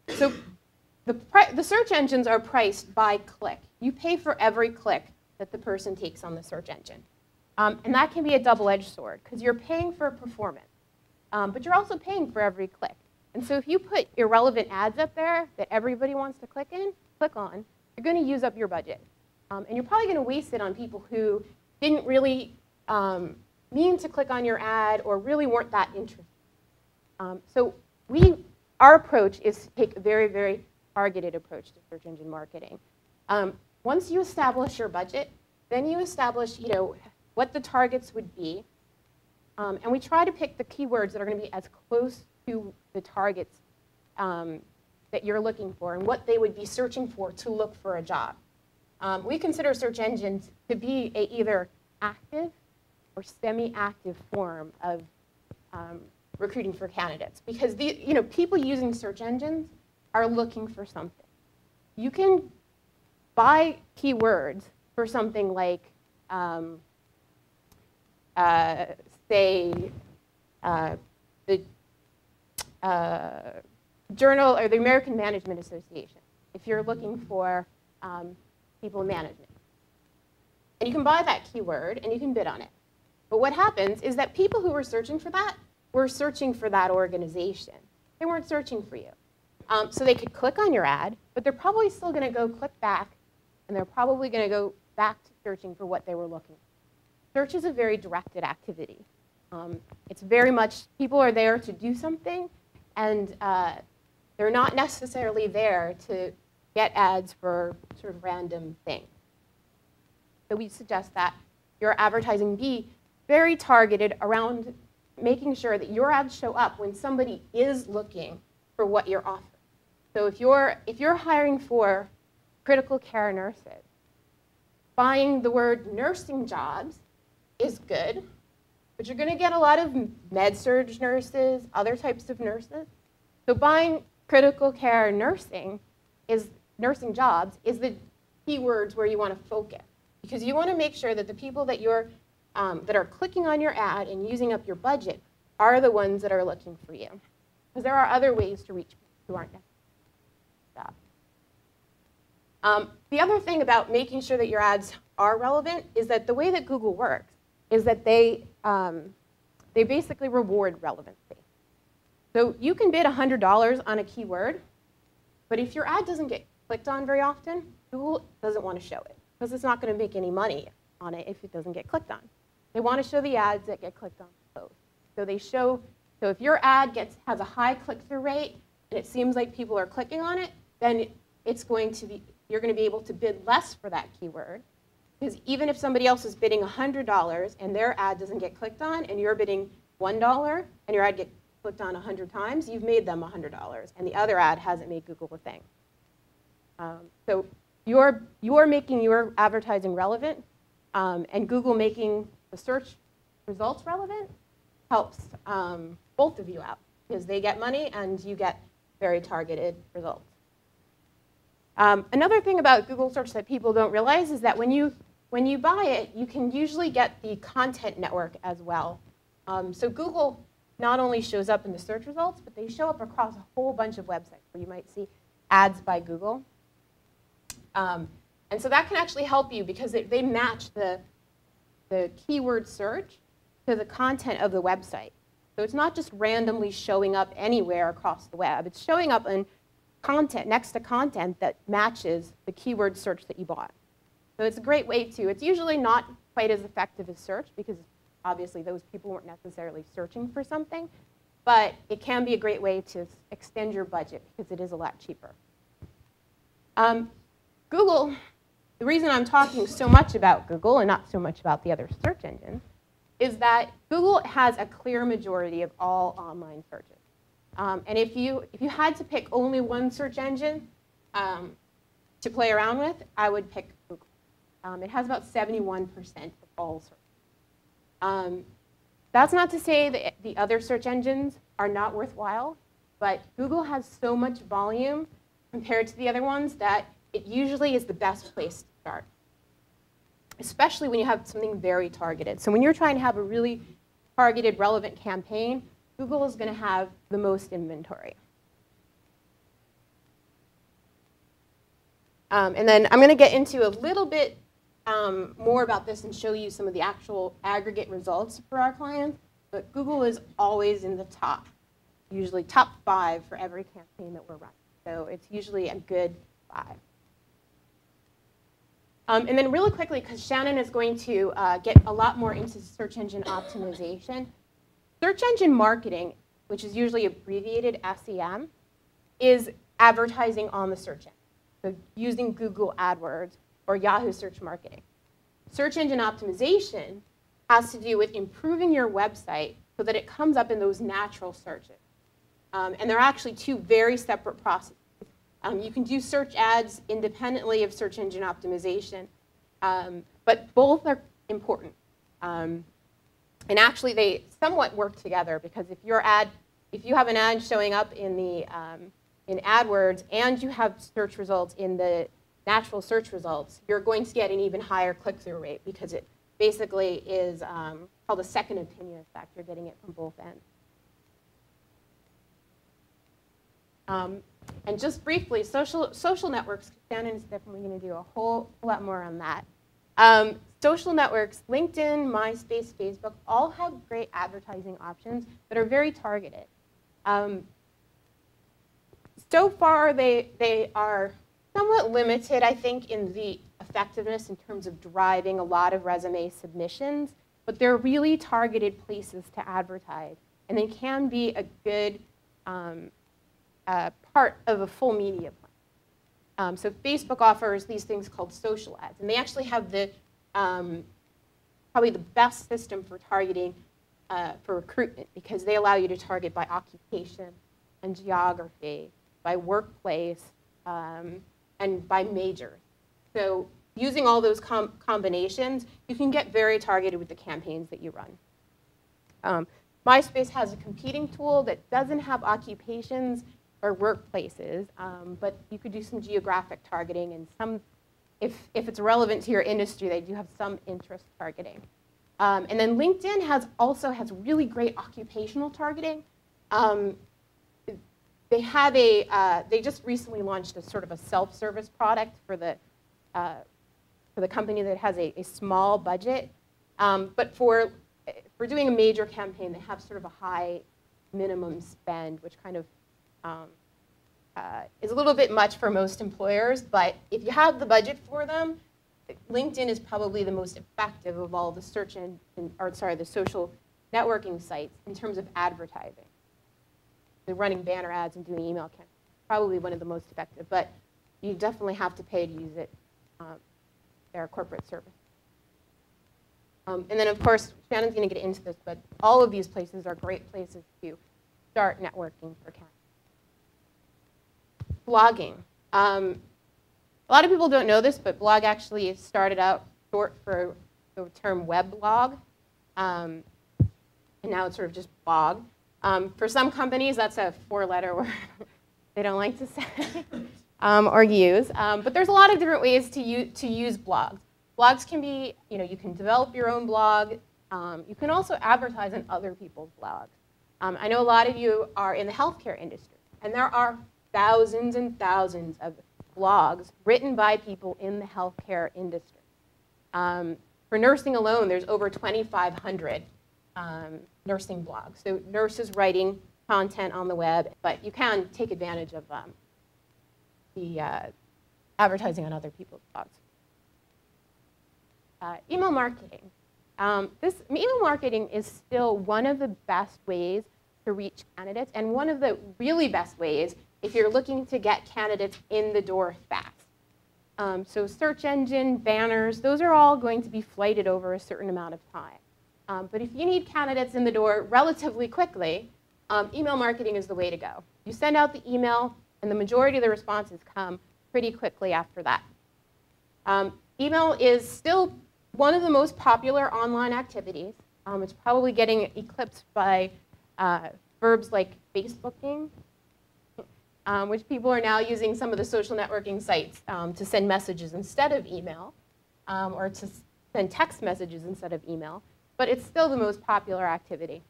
So the search engines are priced by click. You pay for every click that the person takes on the search engine. And that can be a double-edged sword, because you're paying for performance, but you're also paying for every click. And so if you put irrelevant ads up there that everybody wants to click on, you're going to use up your budget. And you're probably going to waste it on people who didn't really mean to click on your ad or really weren't that interested. So our approach is to take a very, very targeted approach to search engine marketing. Once you establish your budget, then you establish, what the targets would be. And we try to pick the keywords that are going to be as close to the targets that you're looking for and what they would be searching for to look for a job. We consider search engines to be a either active or semi-active form of recruiting for candidates, because people using search engines are looking for something. You can buy keywords for something like, say, the Journal or the American Management Association, if you're looking for people in management. And you can buy that keyword and you can bid on it. But what happens is that people who were searching for that were searching for that organization. They weren't searching for you. So they could click on your ad, but they're probably still going to go click back, and they're probably going to go back to searching for what they were looking for. Search is a very directed activity. It's very much, people are there to do something, and they're not necessarily there to get ads for sort of random things. So we suggest that your advertising be very targeted around making sure that your ads show up when somebody is looking for what you're offering. So if you're hiring for critical care nurses, buying the word nursing jobs is good, but you're going to get a lot of med-surg nurses, other types of nurses. So buying critical care nursing jobs is the keywords where you want to focus, because you want to make sure that the people that that are clicking on your ad and using up your budget are the ones that are looking for you, because there are other ways to reach people who aren't necessarily jobs. The other thing about making sure that your ads are relevant is that the way that Google works is that they basically reward relevancy. So you can bid $100 on a keyword, but if your ad doesn't get clicked on very often, Google doesn't want to show it, because it's not going to make any money on it if it doesn't get clicked on. They want to show the ads that get clicked on most. So if your ad has a high click-through rate and it seems like people are clicking on it, then you're going to be able to bid less for that keyword. Because even if somebody else is bidding $100 and their ad doesn't get clicked on, and you're bidding $1 and your ad gets clicked on 100 times, you've made them $100, and the other ad hasn't made Google a thing. So you're making your advertising relevant, and Google making the search results relevant helps both of you out, because they get money and you get very targeted results. Another thing about Google search that people don't realize is that when you buy it, you can usually get the content network as well. So Google not only shows up in the search results, but they show up across a whole bunch of websites where you might see ads by Google. And so that can actually help you, because they match the keyword search to the content of the website. So it's not just randomly showing up anywhere across the web. It's showing up in content, next to content that matches the keyword search that you bought. So it's a great way to, it's usually not quite as effective as search, because obviously those people weren't necessarily searching for something, but it can be a great way to extend your budget, because it is a lot cheaper. Google, the reason I'm talking so much about Google and not so much about the other search engines is that Google has a clear majority of all online searches. And if you had to pick only one search engine to play around with, I would pick Google. It has about 71% of all search. That's not to say that the other search engines are not worthwhile, but Google has so much volume compared to the other ones that it usually is the best place to start, especially when you have something very targeted. So when you're trying to have a really targeted, relevant campaign, Google is going to have the most inventory. And then I'm going to get into a little bit more about this and show you some of the actual aggregate results for our clients. But Google is always in the top, usually top 5 for every campaign that we're running. So it's usually a good 5. And then really quickly, because Shanon is going to get a lot more into search engine optimization, search engine marketing, which is usually abbreviated SEM, is advertising on the search engine. So using Google AdWords or Yahoo Search Marketing. Search engine optimization has to do with improving your website so that it comes up in those natural searches. And they're actually 2 very separate processes. You can do search ads independently of search engine optimization, but both are important. And actually, they somewhat work together, because if you have an ad showing up in the in AdWords and you have search results in the natural search results, you're going to get an even higher click-through rate, because it basically is called a second opinion effect. You're getting it from both ends. And just briefly, social networks, Shanon is definitely going to do a whole lot more on that. Social networks, LinkedIn, MySpace, Facebook, all have great advertising options that are very targeted. So far, they are somewhat limited, I think, in the effectiveness in terms of driving a lot of resume submissions, but they're really targeted places to advertise, and they can be a good part of a full media plan. So Facebook offers these things called social ads, and they actually have the probably the best system for targeting for recruitment, because they allow you to target by occupation and geography, by workplace, and by major. So using all those combinations, you can get very targeted with the campaigns that you run. MySpace has a competing tool that doesn't have occupations or workplaces, but you could do some geographic targeting, and some, if it's relevant to your industry, they do have some interest targeting. And then LinkedIn also has really great occupational targeting. They just recently launched a sort of a self-service product for the company that has a small budget. But for doing a major campaign, they have sort of a high minimum spend, which kind of is a little bit much for most employers. But if you have the budget for them, LinkedIn is probably the most effective of all the the social networking sites in terms of advertising. They're running banner ads and doing email campaigns, probably one of the most effective, but you definitely have to pay to use it. They're a corporate service. And then, of course, Shannon's going to get into this, but all of these places are great places to start networking for candidates. Blogging. A lot of people don't know this, but blog actually started out short for the term weblog, and now it's sort of just blog. For some companies, that's a 4-letter word they don't like to say or use. But there's a lot of different ways to use blogs. Blogs can be, you can develop your own blog. You can also advertise on other people's blogs. I know a lot of you are in the healthcare industry, and there are thousands and thousands of blogs written by people in the healthcare industry. For nursing alone, there's over 2,500 nursing blogs. So nurses writing content on the web, but you can take advantage of the advertising on other people's blogs. Email marketing. Email marketing is still one of the best ways to reach candidates, and one of the really best ways if you're looking to get candidates in the door fast. So search engine, banners, those are all going to be flighted over a certain amount of time. But if you need candidates in the door relatively quickly, email marketing is the way to go. You send out the email, and the majority of the responses come pretty quickly after that. Email is still one of the most popular online activities. It's probably getting eclipsed by verbs like Facebooking, which people are now using some of the social networking sites to send messages instead of email, or to send text messages instead of email. But it's still the most popular activity.